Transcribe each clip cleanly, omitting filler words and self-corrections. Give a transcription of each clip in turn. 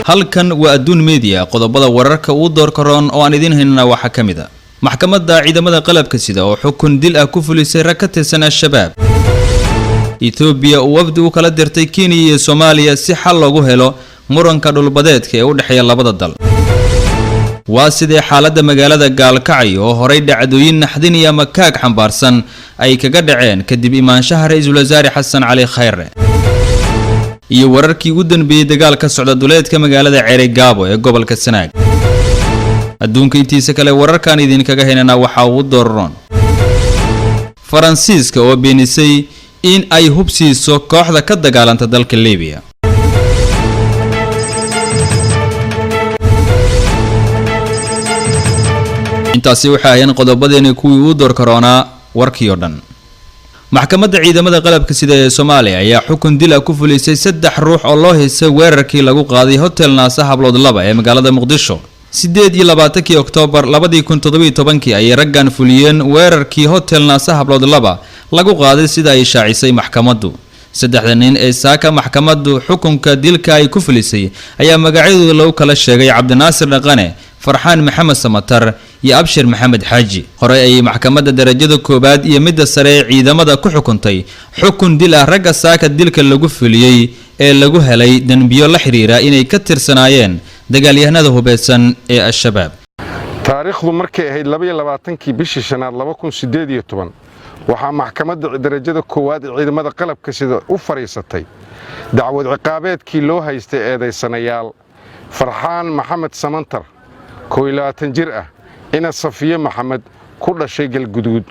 halkan waa Adduun Media qodobada wararka uu door karoon oo aan idin haynana waxa kamida maxkamadda ciidamada qalabka sida oo xukun dil ah ku fulisay rag ka tirsan al-shabaab Ethiopia oo wafdi u kala dirtay Kenya iyo Soomaaliya si xal loogu helo muranka dhulbadeedka ee u dhaxeeya labada dal waa sidee xaaladda magaalada Gaalkacyo oo horay dhacdooyin naxdin iyo makaag xambaarsan ay kaga dhaceen kadib imaanshaha ra'iisul wasaare Xasan Cali Khayre iyo wararkii ugu danbeeyay dagaalka socda duleedka magaalada Ceerigaabo ee gobolka Sanaag adduunka intiisa kale wararkan idin kaga heynana waxa uu dooran Faransiiska oo beenisay in ay hubsiiso kooxda ka dagaalanta dalka Liibiya intaasi waxa ay qodobadeen kuwii uu door karoona warkii oo dhan maxkamadda ciidamada qalabka sida ee Soomaaliya ayaa xukun dil ah ku fulisay 3 ruux oo loo heysay weerarkii lagu qaaday hotel Naasa Hablood 2 ee magaalada Muqdisho 28 Oktoobar 2017 ay raggan fuliyeen weerarkii hotel Naasa Hablood 2 lagu qaaday sida ay shaacisay maxkamaddu saddexda nin ee saaka maxkamaddu xukunka dilka ay ku fulisay ayaa magacyadooda lagu kala sheegay Cabdinaasir Dhaqane Farxaan Maxamed Samatar iyo Abshir Maxamed Xaaji hore ay maxkamadda darajada koobaad iyo midda sare ciidamada ku xukuntay xukun dil ah ragga saaka dilka lagu fuliyay ee lagu helay danbiyo la xiriira inay ka tirsanaayeen dagaalyahanada hubeysan ee al-shabaab taariikhdu markay ahayd 22 bishii shanaad 2018 waxaa maxkamadda darajada koowaad ee ciidamada qalabka sida u fariisatay dacwad ciqaabeedkii loo haystay eedeysanayaal Farxaan Maxamed Samatar 22 jir ah ina Safiye Maxamed ku dhashay Galguduud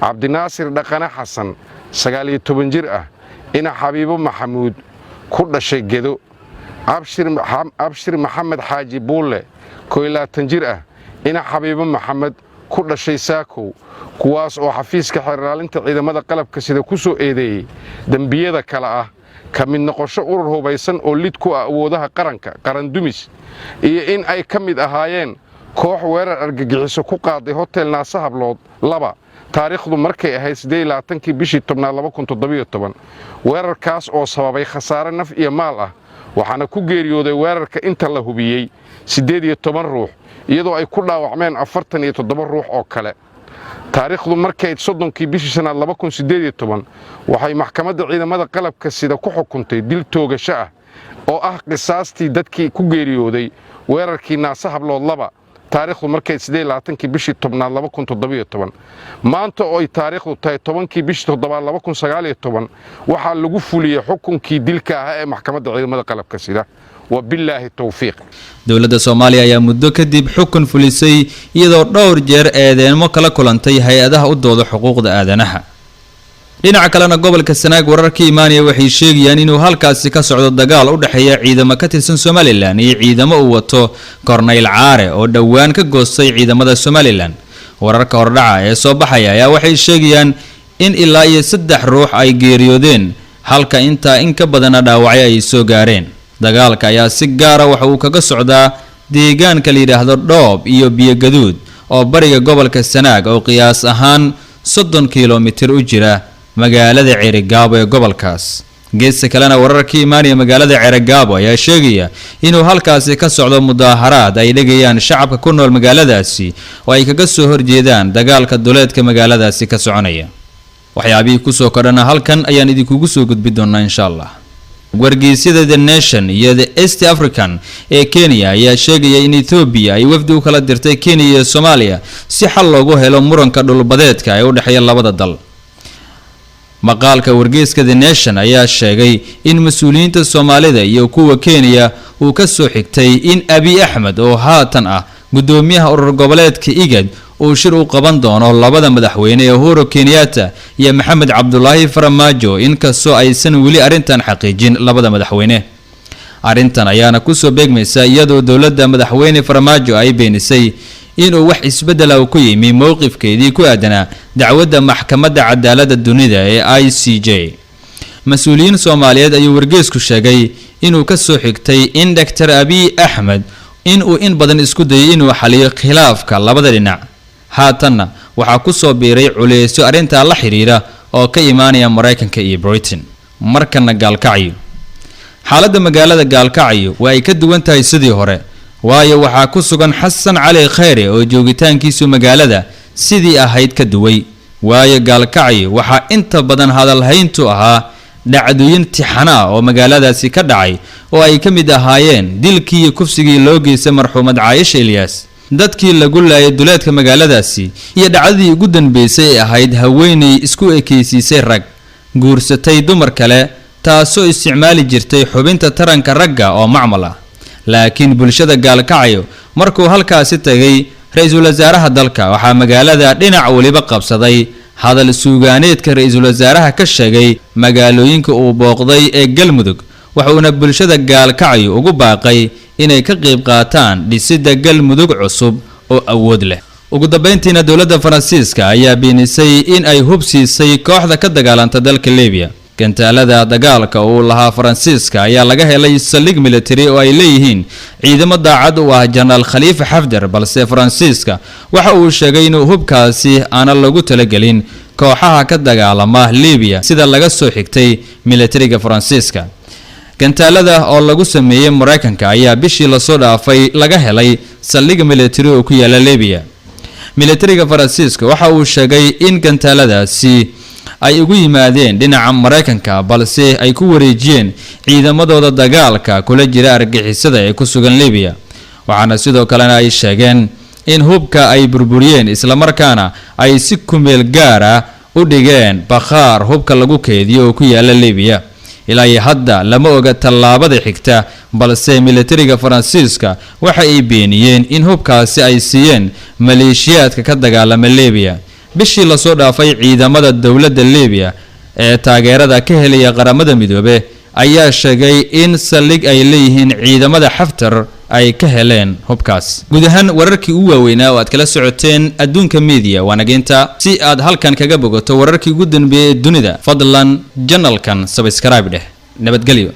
Cabdinaasir Dhaqane Xasan 19 jir ah ina Xabiibo Maxamuud ku dhashay Gedo Abshir Maxamed Xaaji Buule 22 jir ah ina Xabiibo Maxamed ku dhashay Saakow kuwaas oo xafiiska xiraalinta ciidamada qalabka sida ku soo eedeeyay dambiyada kala ah ka mid noqosho urur hubeysan oo lid ku ah awoodaha qaran dumis iyo in ay ka mid ahaayeen koox weerar argagixiso ku qaaday hotel Naasa Hablood 2 taariikhdu markay ahayd 28 bishii 2017 weerarkaas oo sababay khasaare naf iyo maal ah waxaana ku geeriyooday weerarka inta la hubiyay 18 ruux iyadoo ay ku dhaawacmeen 47 ruux oo kale taariikhdu markay 30 bishii shanaad 2018 waxay maxkamadda ciidamada qalabka sida ku xukuntay dil toogasho ah oo ah qisaastii dadkii ku geeriyooday weerarkii Naasa Hablood 2 taariikhdu markay 28 bishii 10 2017 maanta oo ay taariikhdu tahay 10 bishii 7 2019 waxa lagu fuliyay xukunkii dilka ah ee maxkamadda ciidamada qalabka sida وبالله التوفيق dawladda Soomaaliya ayaa muddo kadib xukun fulisay iyadoo dhowr jeer eedeemo kala kulantay hay'adaha u dooda xuquuqda aadanaha dhinaca kalena gobolka Sanaag wararkii imaanaya waxay sheegayaan inuu halkaasi ka socdo dagaal u dhaxeeya ciidamo ka tirsan Somaliland iyo ciidamo uu wato Korneyl Caare oo dhawaan ka goostay ciidamada Somaliland wararka hordhaca ee soo baxaya ayaa waxay sheegayaan in ilaa iyo 3 ruux ay geeriyoodeen halka inta in ka badan dhaawacay ay soo gaareen dagaalka ayaa si gaar ah waxa uu kaga socdaa deegaanka la yiraahdo Dhoob iyo Biyo Gaduud oo bariga gobolka Sanaag oo qiyaas ahaan 30 kiiloomitir u jira magaalada Ceerigaabo ee gobolkaas geeska kalena wararkii imaanaya magaalada Ceerigaabo ayaa sheegaya inuu halkaasi ka socdo mudaharaad ay dhigayaan shacabka ku nool magaaladaasi oo ay kaga soo horjeedaan dagaalka duleedka magaaladaasi ka soconaya waxyaabihii ku soo kordhana halkan ayaan idinku soo gudbin doonaa insha Allah wargeysyada The Nation iyo The East African ee Kenya ayaa sheegaya in Ethiopia ay wafdi u kala dirtay Kenya iyo Soomaaliya si xal loogu helo muranka dhulbadeedka ee u dhaxeeya labada dal maqaalka wargeyska The Nation ayaa sheegay in mas'uuliyiinta Soomaalida iyo kuwa Kenya uu ka soo xigtay in Abiy Ahmed oo haatan ah gudoomiyaha urur goboleedka IGAD oo shir u qaban doono labada madaxweyne ee Uhuru Kenyatta iyo Maxamed Cabdullaahi Farmaajo inkastoo aysan weli arintan xaqiijin labada madaxweyne arintan ayaana ku soo beegmaysa iyadoo dawladda madaxweyne Farmaajo ay beenisay inuu wax isbedel ah ku yimi mowqifkeedii ku aadanaa dacwadda maxkamadda cadaaladda dunida ee ICJ mas'uuliyiin Soomaaliyeed ayuu wargeysku sheegay inuu ka soo xigtay in Dr. Abiy Ahmed inuu in badan isku dayay inuu xaliyo khilaafka labada dhinac haatanna waxaa ku soo biiray culeysyo arinta la xiriira oo ka imaanaya Mareykanka iyo Britain markana Gaalkacyo xaaladda magaalada gaalkacyo waa ay ka duwan tahay sidii hore waayo waxaa ku sugan xasan cali khayre oo joogitaankiisu magaalada sidii ahayd ka duway waayo gaalkacyo waxaa inta badan hadalhayntu ahaa dhacdooyin tixana oo magaaladaasi ka dhacay oo ay ka mid ahaayeen dilkii iyo kufsigii loo geystay marxuumad Caayisha Ilyas dadkii lagu laayay duleedka magaaladaasi iyo dhacdadii ugu dambeysay ee ahayd haweeney isku ekeysiisay rag guursatay dumar kale taasoo isticmaali jirtay xubinta taranka ragga oo macmal ah laakiin bulshada gaalkacyo markuu halkaasi tagay ra'iisul wasaaraha dalka waxaa magaalada dhinac waliba qabsaday hadal suugaaneedka ra'iisul wasaaraha ka sheegay magaalooyinka uu booqday ee galmudug wuxuuna bulshada gaalkacyo ugu baaqay inay ka qayb qaataan dhisidda galmudug cusub oo awood leh ugu dambeyntiina dowladda Faransiiska ayaa beenisay in ay hubsiisay kooxda ka dagaalanta dalka Liibiya gantaalada dagaalka uu lahaa Faransiiska ayaa laga helay saldhig military oo ay leeyihiin ciidamo daacad u ah General Khalifa Haftar balse Faransiiska waxa uu sheegay in hubkaasi aan lagu talagelin kooxaha ka dagaalama Liibiya sida laga soo xigtay militariga Faransiiska gantaalada oo lagu sameeyay Mareykanka ayaa bishii la soo dhaafay laga helay saldhig military oo ku yaala Liibiya militariga Faransiiska waxa uu sheegay in gantaaladaasi ay ugu yimaadeen dhinaca Mareykanka balse ay ku wareejiyeen ciidamadooda dagaalka kula jira argagixisada ee ku sugan Liibiya waxaana sidoo kale ay sheegeen in hubka ay burburiyeen isla markaana ay si kumeel gaar ah u dhigeen bakhaar hubka lagu keediyo oo ku yaala Liibiya ilaa hadda lama oga tallaabada xigta balse militariga Faransiiska waxa ay beeniyeen in hubkaasi ay siiyeen maleeshiyaadka ka dagaalama Liibiya bishii la soo dhaafay ciidamada dawladda Liibiya ee taageerada ka helaya qaramada midoobe ayaa sheegay in saldhig ay leeyihiin ciidamada Haftar ay ka heleen hubkaas guud ahaan wararkii ugu waaweynaa oo aad kala socoteen adduunka media wanageynta si aad halkan kaga bogato wararkii ugu dambeeyay dunida fadlan channelkan subscribe dheh nabadgelyo